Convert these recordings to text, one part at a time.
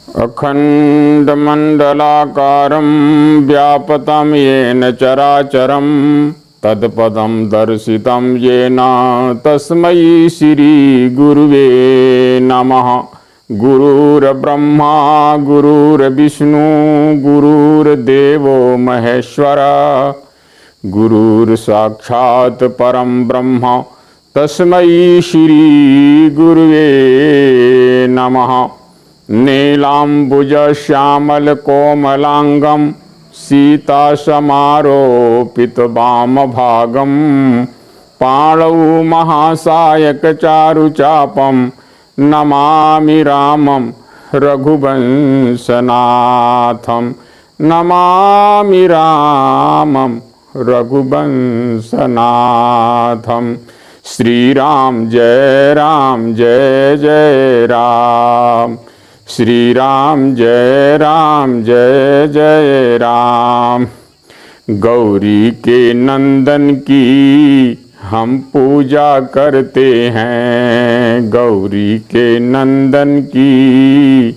अखण्डमण्डलाकारं व्याप्तं येन चराचरं तत्पदं दर्शितं येन तस्मै श्रीगुरुवे नमः। गुरुर्ब्रह्मा गुरुर्विष्णु गुरुर्देवो महेश्वर गुरुर्साक्षात् परं ब्रह्म तस्मै श्रीगुरुवे नमः। नीलाम्बुजश्यामलकोमलाङ्गं सीतासमारोपितवामभागं पाणौ महासायकचारुचापं नमामि रामं रघुवंशनाथं। नमामि रामं रघुवंशनाथं। श्रीराम जय जय राम। श्रीराम जय जय राम। गौरी के नंदन की हम पूजा करते हैं। गौरी के नंदन की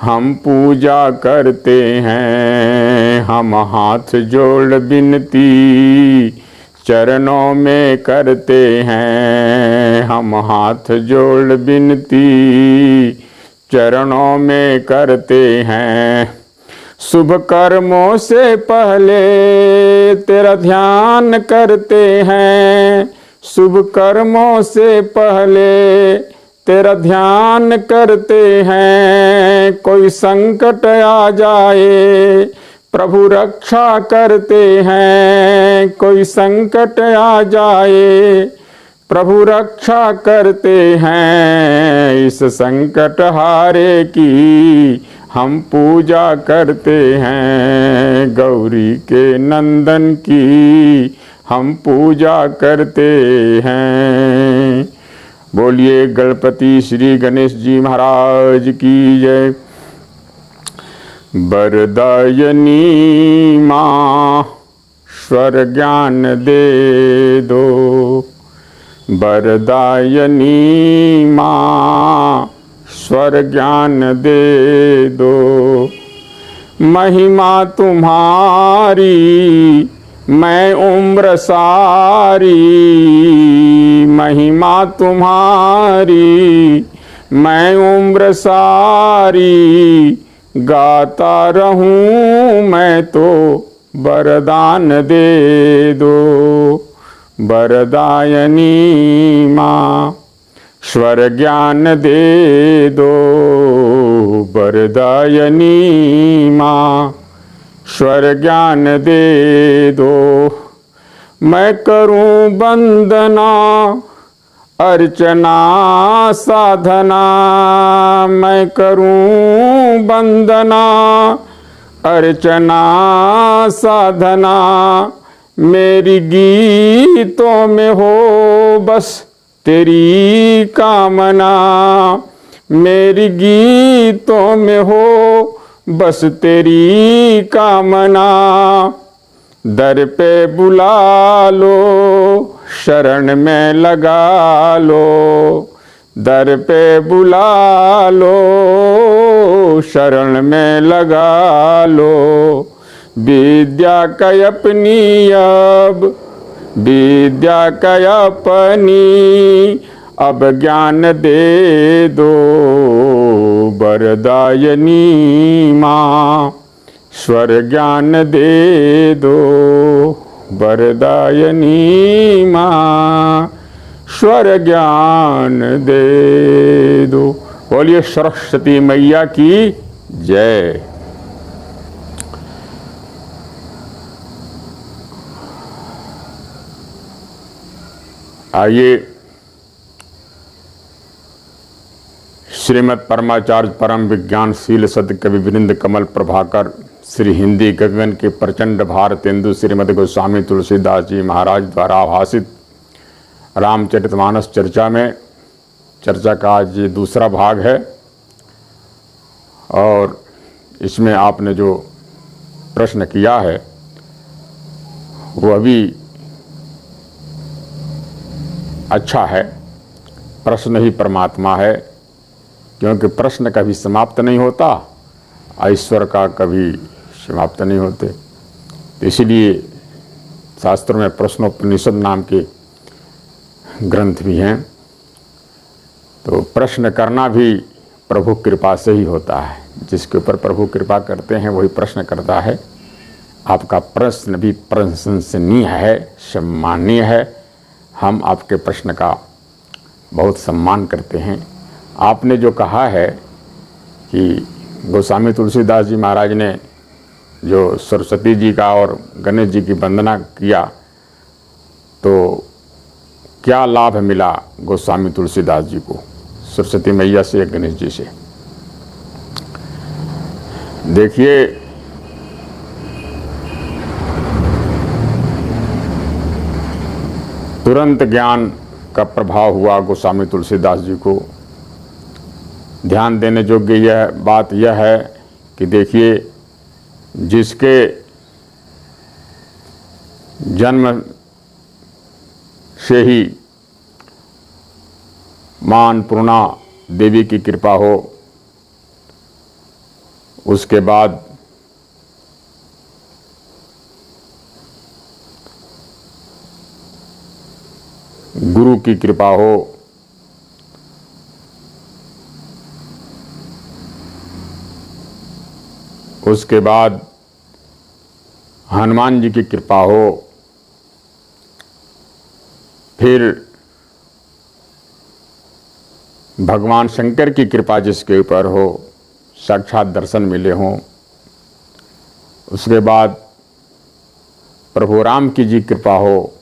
हम पूजा करते हैं। हम हाथ जोड़ विनती चरणों में करते हैं। हम हाथ जोड़ विनती चरणों में करते हैं। शुभ कर्मों से पहले तेरा ध्यान करते हैं। शुभ कर्मों से पहले तेरा ध्यान करते हैं। कोई संकट आ जाए प्रभु रक्षा करते हैं। कोई संकट आ जाए प्रभु रक्षा करते हैं। इस संकट हारे की हम पूजा करते हैं। गौरी के नंदन की हम पूजा करते हैं। बोलिए गणपति श्री गणेश जी महाराज की जय। वरदायनी माँ स्वर ज्ञान दे दो। वरदायनी माँ स्वर ज्ञान दे दो। महिमा तुम्हारी मैं उम्र सारी। महिमा तुम्हारी मैं उम्र सारी गाता रहूं मैं तो वरदान दे दो। वरदायनी माँ स्वर ज्ञान दे दो। वरदायनी माँ स्वर ज्ञान दे दो। मैं करूं वंदना अर्चना साधना। मैं करूं वंदना अर्चना साधना। मेरी गीतों में हो बस तेरी कामना। मेरी गीतों में हो बस तेरी कामना। दर पे बुला लो शरण में लगा लो। दर पे बुला लो शरण में लगा लो। विद्या कय अपनी अब विद्या कय अपनी अब ज्ञान दे दो। वरदायनी माँ स्वर ज्ञान दे दो। वरदायनी माँ स्वर ज्ञान दे दो। बोलिए सरस्वती मैया की जय। आइए श्रीमद् परमाचार्य परम विज्ञानशील सद् कवि वृंद कमल प्रभाकर श्री हिंदी गगन के प्रचंड भारतेंदु श्रीमद् गोस्वामी तुलसीदास जी महाराज द्वारा आभासित रामचरितमानस चर्चा में चर्चा का आज ये दूसरा भाग है। और इसमें आपने जो प्रश्न किया है वह भी अच्छा है। प्रश्न ही परमात्मा है, क्योंकि प्रश्न कभी समाप्त नहीं होता ऐश्वर्य का कभी समाप्त नहीं होते। तो इसीलिए शास्त्रों में प्रश्नोपनिषद नाम के ग्रंथ भी हैं। तो प्रश्न करना भी प्रभु कृपा से ही होता है। जिसके ऊपर प्रभु कृपा करते हैं वही प्रश्न करता है। आपका प्रश्न भी प्रशंसनीय है, सम्माननीय है। हम आपके प्रश्न का बहुत सम्मान करते हैं। आपने जो कहा है कि गोस्वामी तुलसीदास जी महाराज ने जो सरस्वती जी का और गणेश जी की वंदना किया, तो क्या लाभ मिला गोस्वामी तुलसीदास जी को सरस्वती मैया से या गणेश जी से? देखिए, तुरंत ज्ञान का प्रभाव हुआ गोस्वामी तुलसीदास जी को। ध्यान देने योग्य यह बात यह है कि देखिए, जिसके जन्म से ही मां अन्नपूर्णा देवी की कृपा हो, उसके बाद गुरु की कृपा हो, उसके बाद हनुमान जी की कृपा हो, फिर भगवान शंकर की कृपा जिसके ऊपर हो, साक्षात दर्शन मिले हों, उसके बाद प्रभु राम की जी कृपा हो,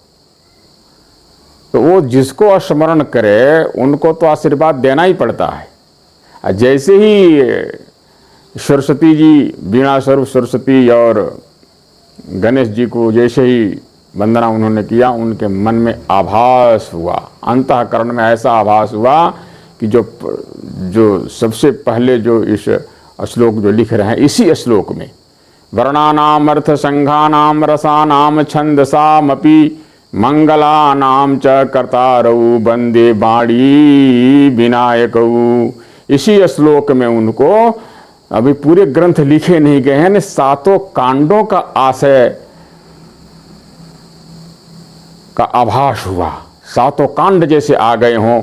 तो वो जिसको स्मरण करे उनको तो आशीर्वाद देना ही पड़ता है। जैसे ही सरस्वती जी, वीणा स्वरूप सरस्वती और गणेश जी को जैसे ही वंदना उन्होंने किया, उनके मन में आभास हुआ, अंतःकरण में ऐसा आभास हुआ कि जो सबसे पहले जो इस श्लोक जो लिख रहे हैं, इसी श्लोक में वर्णानाम अर्थ संघानाम रसानाम छंदसामपि मंगलानाम च कर्तारौ वंदे वाणी विनायकौ, इसी श्लोक में उनको, अभी पूरे ग्रंथ लिखे नहीं गए हैं, सातों कांडों का आशय का आभास हुआ। सातों कांड जैसे आ गए हों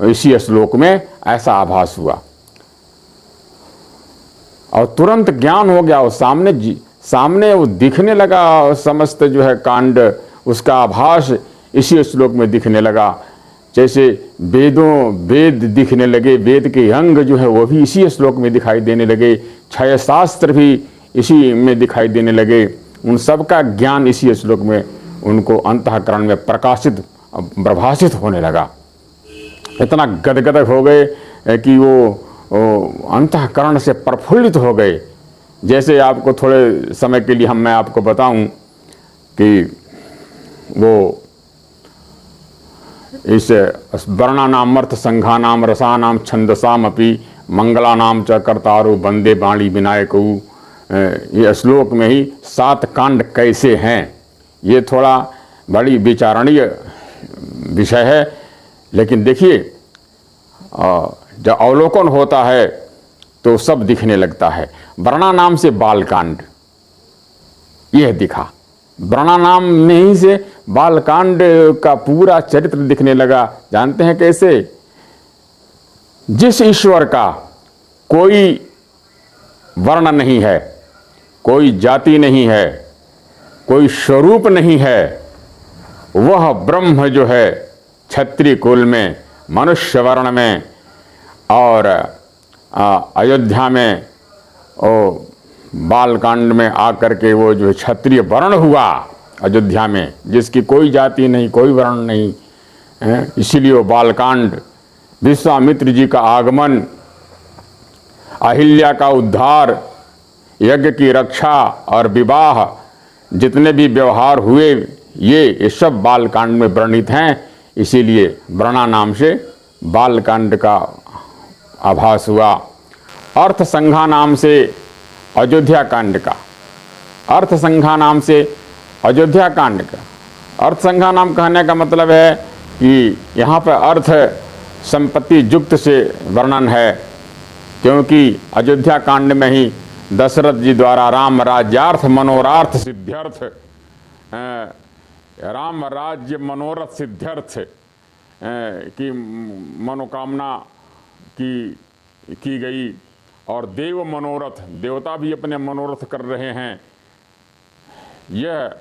इसी श्लोक में, ऐसा आभास हुआ और तुरंत ज्ञान हो गया। और सामने वो दिखने लगा, समस्त जो है कांड, उसका आभास इसी श्लोक में दिखने लगा। जैसे वेद दिखने लगे, वेद के अंग जो है वो भी इसी श्लोक में दिखाई देने लगे, 6 शास्त्र भी इसी में दिखाई देने लगे। उन सब का ज्ञान इसी श्लोक में उनको अंतःकरण में प्रभाषित होने लगा। इतना गदगद हो गए कि वो अंतःकरण से प्रफुल्लित हो गए। जैसे आपको थोड़े समय के लिए मैं आपको बताऊं कि वो इस वर्णानाम अर्थ संघानाम रसानाम छंदसामपि मंगलानाम च कर्तारौ वंदे वाणी विनायकौ, ये श्लोक में ही 7 कांड कैसे हैं, ये थोड़ा बड़ी विचारणीय विषय है। लेकिन देखिए, जब अवलोकन होता है तो सब दिखने लगता है। वर्णानाम से बालकांड यह दिखा, वर्णानाम में ही से बालकांड का पूरा चरित्र दिखने लगा। जानते हैं कैसे? जिस ईश्वर का कोई वर्ण नहीं है, कोई जाति नहीं है, कोई स्वरूप नहीं है, वह ब्रह्म जो है क्षत्रिय कुल में, मनुष्य वर्ण में और अयोध्या में बालकांड में आकर के वो जो क्षत्रिय वर्ण हुआ अयोध्या में, जिसकी कोई जाति नहीं, कोई वर्ण नहीं है, इसीलिए वो बालकांड, विश्वामित्र जी का आगमन, अहिल्या का उद्धार, यज्ञ की रक्षा और विवाह, जितने भी व्यवहार हुए ये सब बालकांड में वर्णित हैं। इसीलिए वर्णा नाम से बालकांड का आभास हुआ। अर्थ संघा नाम से अयोध्या कांड का, अर्थ संघा नाम से अयोध्या कांड का। अर्थ संघा नाम कहने का मतलब है कि यहाँ पर अर्थ संपत्ति युक्त से वर्णन है, क्योंकि अयोध्या कांड में ही दशरथ जी द्वारा राम राज्यार्थ मनोरार्थ सिद्ध्यर्थ, राम राज्य मनोरथ सिद्ध्यर्थ की मनोकामना की गई। और देव मनोरथ, देवता भी अपने मनोरथ कर रहे हैं। यह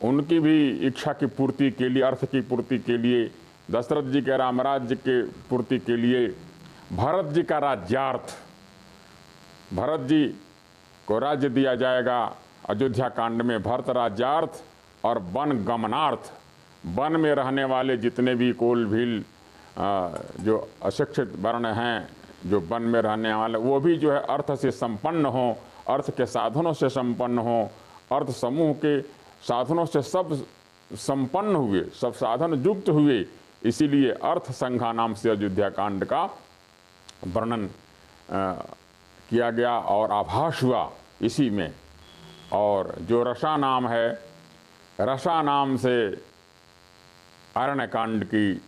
उनकी भी इच्छा की पूर्ति के लिए, अर्थ की पूर्ति के लिए, दशरथ जी के रामराज्य के पूर्ति के लिए भरत जी का राज्यार्थ, भरत जी को राज्य दिया जाएगा अयोध्या कांड में। भरत राज्यार्थ और वन गमनार्थ, वन में रहने वाले जितने भी कोल भील जो अशिक्षित वर्ण हैं, जो वन में रहने वाले, वो भी जो है अर्थ से संपन्न हों, अर्थ के साधनों से संपन्न हों, अर्थ समूह के साधनों से सब संपन्न हुए, सब साधन युक्त हुए। इसीलिए अर्थ संघा नाम से अयोध्या कांड का वर्णन किया गया और आभास हुआ इसी में। और जो रसा नाम है, रसा नाम से अरण्य कांड की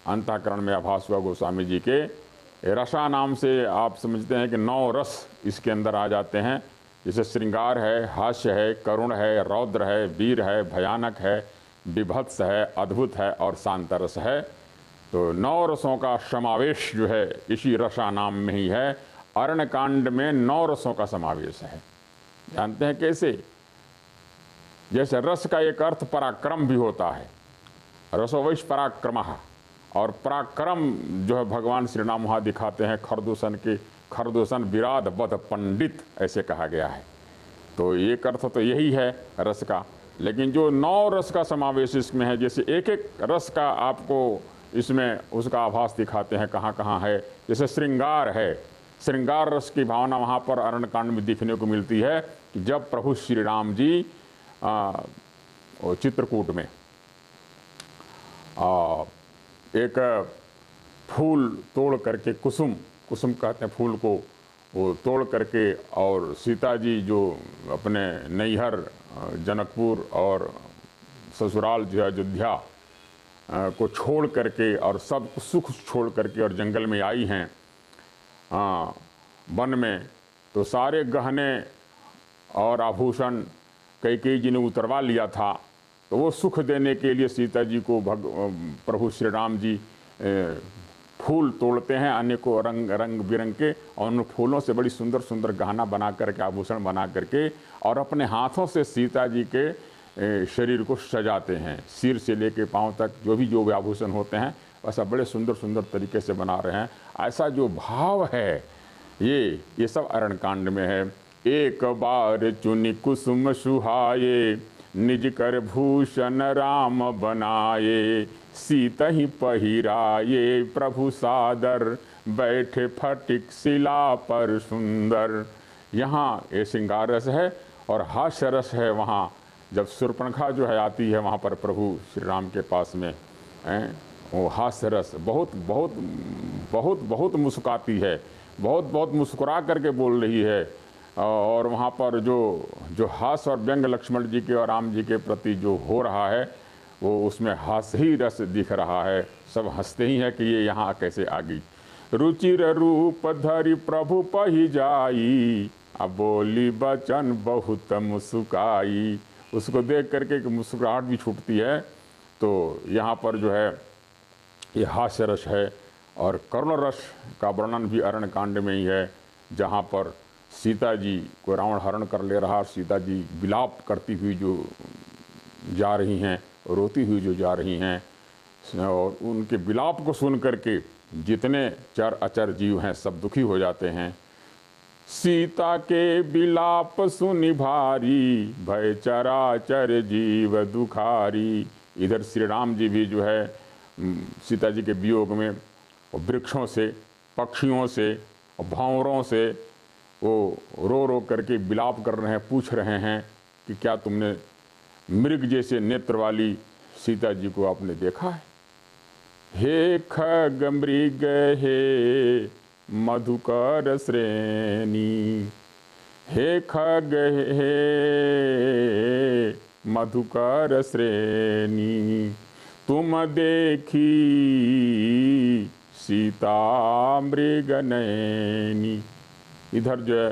अंतःकरण में आभास हुआ गोस्वामी जी के। रसा नाम से आप समझते हैं कि 9 रस इसके अंदर आ जाते हैं, जैसे श्रृंगार है, हास्य है, करुण है, रौद्र है, वीर है, भयानक है, विभत्स है, अद्भुत है और शांत रस है। तो 9 रसों का समावेश जो है इसी रसा नाम में ही है। अरण्य कांड में 9 रसों का समावेश है। जानते हैं कैसे? जैसे रस का एक अर्थ पराक्रम भी होता है, रसो वैश पराक्रमः, और पराक्रम जो है भगवान श्री राम वहाँ दिखाते हैं खरदूषण के, खरदूषण विराट वध पंडित ऐसे कहा गया है। तो एक अर्थ तो यही है रस का। लेकिन जो 9 रस का समावेश इसमें है, जैसे एक एक रस का आपको इसमें उसका आभास दिखाते हैं कहाँ कहाँ है। जैसे श्रृंगार है, श्रृंगार रस की भावना वहाँ पर अरण्य कांड में दिखने को मिलती है कि जब प्रभु श्री राम जी चित्रकूट में एक फूल तोड़ करके, कुसुम, कुसुम कहते हैं फूल को, वो तोड़ करके, और सीता जी जो अपने नैहर जनकपुर और ससुराल जो है अयोध्या को छोड़ करके और सब सुख छोड़ करके और जंगल में आई हैं वन में, तो सारे गहने और आभूषण कैकेयी जी ने उतरवा लिया था। तो वो सुख देने के लिए सीता जी को प्रभु श्री राम जी फूल तोड़ते हैं अनेकों रंग बिरंग के, और उन फूलों से बड़ी सुंदर सुंदर गहना बना करके, आभूषण बना करके, और अपने हाथों से सीता जी के शरीर को सजाते हैं। सिर से लेके पांव तक जो आभूषण होते हैं वैसा बड़े सुंदर सुंदर तरीके से बना रहे हैं। ऐसा जो भाव है ये सब अरण्य कांड में है। एक बार चुनि कुसुम सुहाये, निज कर भूषण राम बनाए, सीता ही पहिराये प्रभु सादर, बैठे फटिक शिला पर सुंदर। यहाँ ये श्रृंगार रस है और हास्य रस है। वहाँ जब शूर्पणखा जो है आती है वहाँ पर प्रभु श्री राम के पास में, वो हास्य रस बहुत बहुत बहुत बहुत मुस्कुराती है, बहुत बहुत मुस्कुरा करके बोल रही है। और वहाँ पर जो हास्य और व्यंग लक्ष्मण जी के और राम जी के प्रति जो हो रहा है, वो उसमें हास्य ही रस दिख रहा है। सब हंसते ही हैं कि ये यहाँ कैसे आ गई। रुचिर रूप धरि प्रभु पहि जाई, अब बोली बचन बहुत मुस्काई। उसको देख करके मुस्कुराहट भी छूटती है। तो यहाँ पर जो है ये हास्य रस है। और करुण रस का वर्णन भी अरण्य कांड में ही है, जहाँ पर सीता जी को रावण हरण कर ले रहा, सीता जी विलाप करती हुई जो जा रही हैं, रोती हुई जो जा रही हैं, और उनके विलाप को सुन करके जितने चर अचर जीव हैं सब दुखी हो जाते हैं। सीता के विलाप सुनि भारी, भय चराचर जीव दुखारी। इधर श्री राम जी भी जो है सीता जी के वियोग में वृक्षों से, पक्षियों से और भंवरों से वो रो रो करके विलाप कर रहे हैं, पूछ रहे हैं कि क्या तुमने मृग जैसे नेत्र वाली सीता जी को आपने देखा है? हे खग मृग हे मधुकर श्रेणी, हे खग हे मधुकर श्रेणी, तुम देखी सीता मृग नैनी। इधर जो है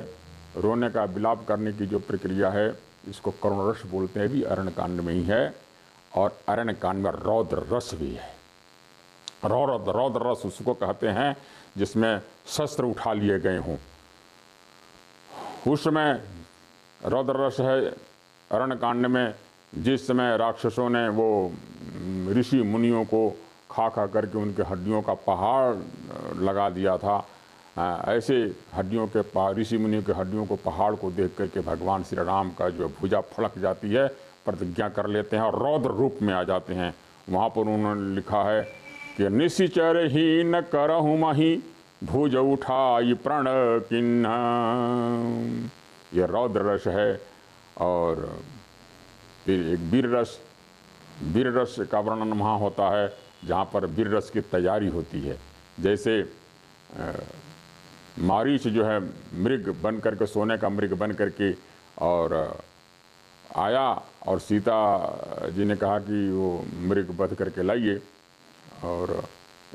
रोने का विलाप करने की जो प्रक्रिया है इसको करुण रस बोलते हैं, भी अरण्य कांड में ही है। और अरण्य कांड में रौद्र रस भी है। रौद्र रस उसको कहते हैं जिसमें शस्त्र उठा लिए गए हों, उस समय रौद्र रस है अरण्य कांड में। जिस समय राक्षसों ने वो ऋषि मुनियों को खा करके उनके हड्डियों का पहाड़ लगा दिया था, ऐसे हड्डियों के ऋषि मुनियों के हड्डियों को, पहाड़ को देख करके भगवान श्री राम का जो भुजा फड़क जाती है, प्रतिज्ञा कर लेते हैं और रौद्र रूप में आ जाते हैं। वहाँ पर उन्होंने लिखा है कि निशिचर ही न करहु मही भुज उठाई प्रण किन्ह। ये रौद्र रस है। और फिर एक वीर रस का वर्णन वहाँ होता है जहाँ पर वीर रस की तैयारी होती है। जैसे मारीच जो है मृग बन करके, सोने का मृग बन करके और आया और सीता जी ने कहा कि वो मृग बध करके लाइए। और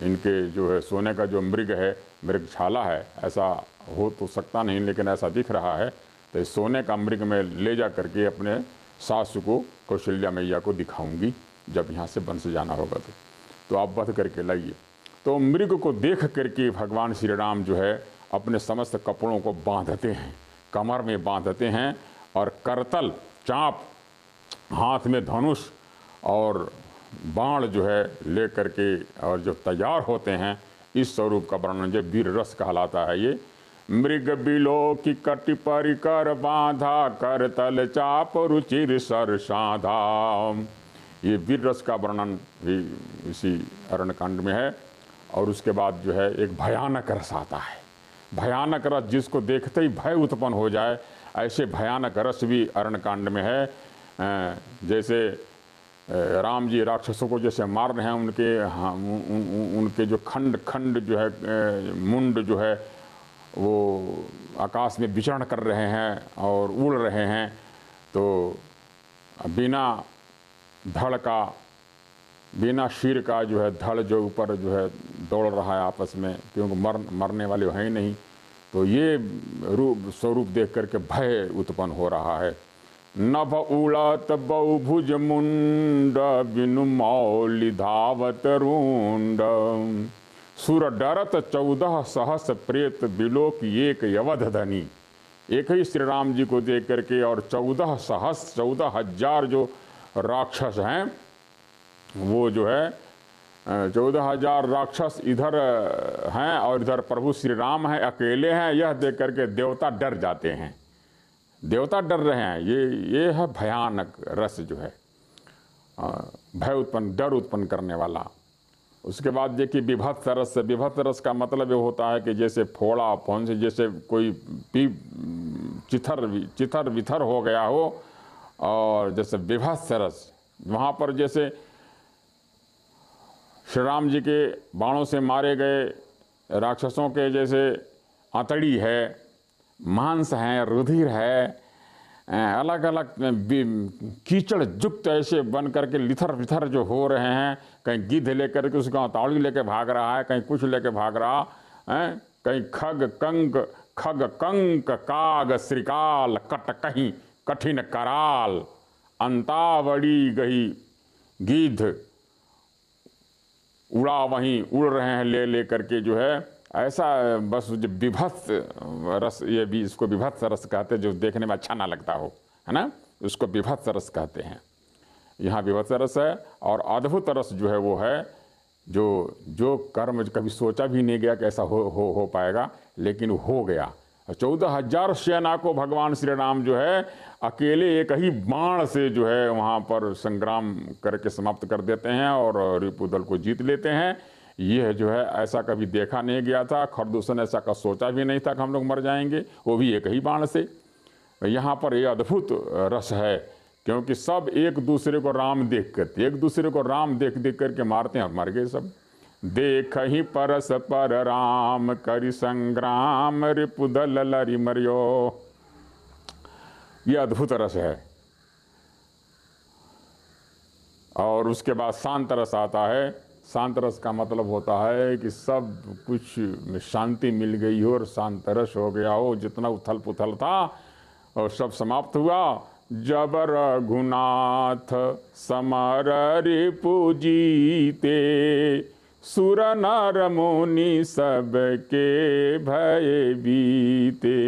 इनके जो है सोने का जो मृग है, मृगशाला है, ऐसा हो तो सकता नहीं लेकिन ऐसा दिख रहा है। तो इस सोने का मृग में ले जा करके अपने सासु को, कौशल्या मैया को दिखाऊंगी जब यहाँ से वंश जाना होगा तो आप बध करके लाइए। तो मृग को देख करके भगवान श्री राम जो है अपने समस्त कपड़ों को बांधते हैं, कमर में बांधते हैं और करतल, चाँप, हाथ में धनुष और बाण जो है ले करके और जो तैयार होते हैं, इस स्वरूप का वर्णन जो वीर रस कहलाता है। ये मृग बिलो की कटि परिकर बांधा, करतल चाप रुचिर सर साधा। ये वीर रस का वर्णन भी इसी अरण्य कांड में है। और उसके बाद जो है एक भयानक रस आता है। भयानक रस जिसको देखते ही भय उत्पन्न हो जाए, ऐसे भयानक रस भी अरण्य कांड में है। जैसे राम जी राक्षसों को जैसे मार रहे हैं, उनके जो खंड खंड जो है, मुंड जो है वो आकाश में विचरण कर रहे हैं और उड़ रहे हैं। तो बिना धड़ का, बिना शीर का जो है धड़ जो ऊपर जो है दौड़ रहा है आपस में, क्योंकि मरने वाले हैं ही नहीं। तो ये स्वरूप देख करके भय उत्पन्न हो रहा है। नभ उड़त बहुभुज मुंड, बिनु मौलि धावत रुंड। सुर डरत 14 सहस प्रेत, बिलोक एक यवध धनी। एक ही श्री राम जी को देख करके और 14,000 जो राक्षस हैं, वो जो है 14,000 राक्षस इधर हैं और इधर प्रभु श्री राम हैं, अकेले हैं। यह देख करके देवता डर जाते हैं, देवता डर रहे हैं। ये है भयानक रस जो है, भय उत्पन्न, डर उत्पन्न करने वाला। उसके बाद देखिए विभत्स रस। विभत्स रस का मतलब ये होता है कि जैसे फोड़ा पहुँच, जैसे कोई चिथर विथर हो गया हो, और जैसे विभत्स रस। वहाँ पर जैसे श्री राम जी के बाणों से मारे गए राक्षसों के जैसे आंतड़ी है, मांस है, रुधिर है, अलग अलग कीचड़ युक्त ऐसे बन करके लिथर विथर जो हो रहे हैं। कहीं गिद्ध लेकर के उसका ताड़ी लेके भाग रहा है, कहीं कुछ लेके भाग रहा है, कहीं खग कंक काग श्रीकाल, कट कहीं कठिन कराल, अंतावड़ी गही गिद्ध उड़ा वहीं उड़ रहे हैं ले करके जो है। ऐसा बस जो विभत्स रस, ये भी इसको विभत्स रस कहते हैं, जो देखने में अच्छा ना लगता हो, है ना, उसको विभत्स रस कहते हैं। यहाँ विभत्स रस है। और अद्भुत रस जो है वो है जो कर्म कभी सोचा भी नहीं गया कि ऐसा हो पाएगा, लेकिन हो गया। 14,000 सेना को भगवान श्री राम जो है अकेले एक ही बाण से जो है वहाँ पर संग्राम करके समाप्त कर देते हैं और रिपुदल को जीत लेते हैं। यह जो है ऐसा कभी देखा नहीं गया था। खरदूषण ऐसा का सोचा भी नहीं था कि हम लोग मर जाएंगे, वो भी एक ही बाण से। यहाँ पर ये अद्भुत रस है, क्योंकि सब एक दूसरे को राम देख करके मारते हैं और मर गए सब। देख ही परस पर राम करि संग्राम, रिपुदल लरि मरियो। ये अद्भुत रस है। और उसके बाद शांत रस आता है। शांत रस का मतलब होता है कि सब कुछ में शांति मिल गई हो और शांत रस हो गया हो, जितना उथल पुथल था और सब समाप्त हुआ। जब रघुनाथ समर रिपु जीते, सुर नर मुनि सबके भय बीते।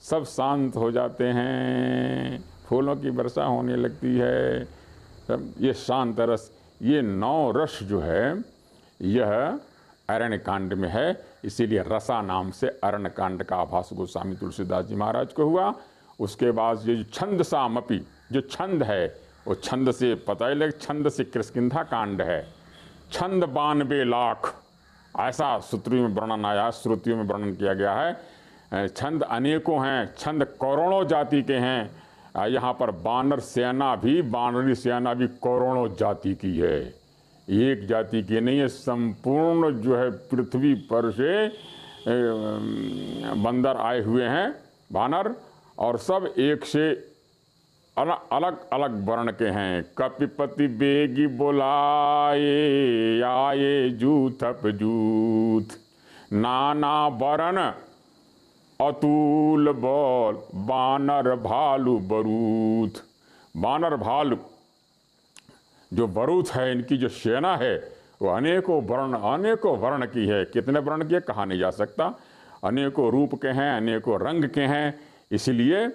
सब शांत हो जाते हैं, फूलों की वर्षा होने लगती है। सब ये शांत रस, ये 9 रस जो है यह अरण्य कांड में है, इसीलिए रसा नाम से अरण्य कांड का आभास गोस्वामी तुलसीदास जी महाराज को हुआ। उसके बाद ये जो छंद सामपि, जो छंद है वो छंद से पता ही लगे, छंद से किष्किंधा कांड है। छंद 92 लाख ऐसा श्रुतियों में वर्णन आया, श्रुतियों में वर्णन किया गया है। छंद अनेकों हैं, छंद करोड़ों जाति के हैं। यहाँ पर बानर सेना भी, बानरी सेना भी करोड़ों जाति की है, एक जाति की नहीं है। संपूर्ण जो है पृथ्वी पर से बंदर आए हुए हैं, बानर, और सब एक से अलग अलग वर्ण के हैं। कपिपति बेगी बोलाए, आए जूथप जूथ, नाना वर्ण अतुल बल, बानर भालू बरूथ। बानर भालू जो बरूथ है, इनकी जो सेना है वो अनेकों वर्ण की है। कितने वर्ण की है कहा नहीं जा सकता, अनेकों रूप के हैं, अनेकों रंग के हैं। इसलिए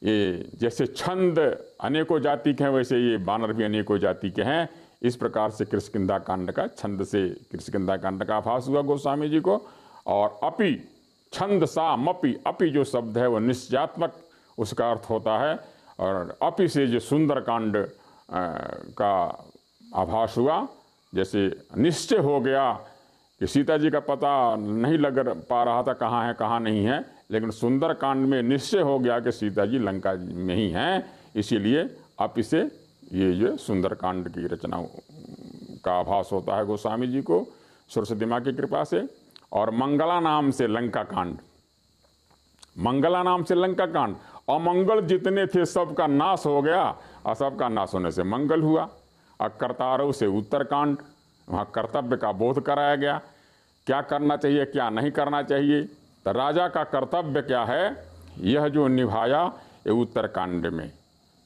ये जैसे छंद अनेकों जाति के हैं, वैसे ये बानर भी अनेकों जाति के हैं। इस प्रकार से किष्किंधा कांड का, छंद से किष्किंधा कांड का आभास हुआ गोस्वामी जी को। और अपि, छंद सा मपि, अपि जो शब्द है वो निश्चयात्मक उसका अर्थ होता है। और अपि से जो सुंदर कांड का आभास हुआ, जैसे निश्चय हो गया कि सीता जी का पता नहीं लग पा रहा था कहाँ है कहाँ नहीं है, लेकिन सुंदर कांड में निश्चय हो गया कि सीता जी लंका में ही हैं। इसीलिए आप इसे ये सुंदर कांड की रचना का आभास होता है गोस्वामी जी को सरस्वती माँ की कृपा से। और मंगला नाम से लंका कांड, मंगला नाम से लंका कांड, अमंगल जितने थे सबका नाश हो गया, और सबका नाश होने से मंगल हुआ। और करतारव से उत्तरकांड, वहाँ कर्तव्य का बोध कराया गया, क्या करना चाहिए क्या नहीं करना चाहिए। तो राजा का कर्तव्य क्या है, यह जो निभाया ये उत्तरकांड में।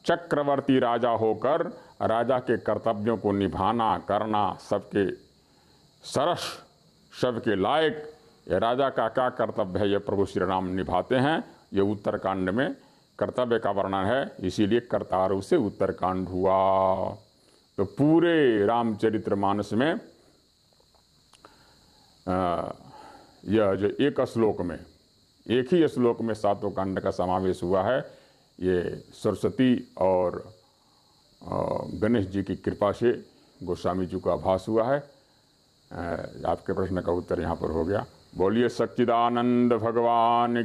चक्रवर्ती राजा होकर राजा के कर्तव्यों को निभाना करना, सबके सरस, सबके लायक, ये राजा का क्या कर्तव्य है, ये प्रभु श्री राम निभाते हैं। ये उत्तरकांड में कर्तव्य का वर्णन है, इसीलिए करतारव से उत्तरकांड हुआ। तो पूरे रामचरितमानस में यह जो एक श्लोक में, एक ही श्लोक में 7 कांड का समावेश हुआ है। ये सरस्वती और गणेश जी की कृपा से गोस्वामी जी को आभास हुआ है। आपके प्रश्न का उत्तर यहाँ पर हो गया। बोलिए सच्चिदानंद भगवान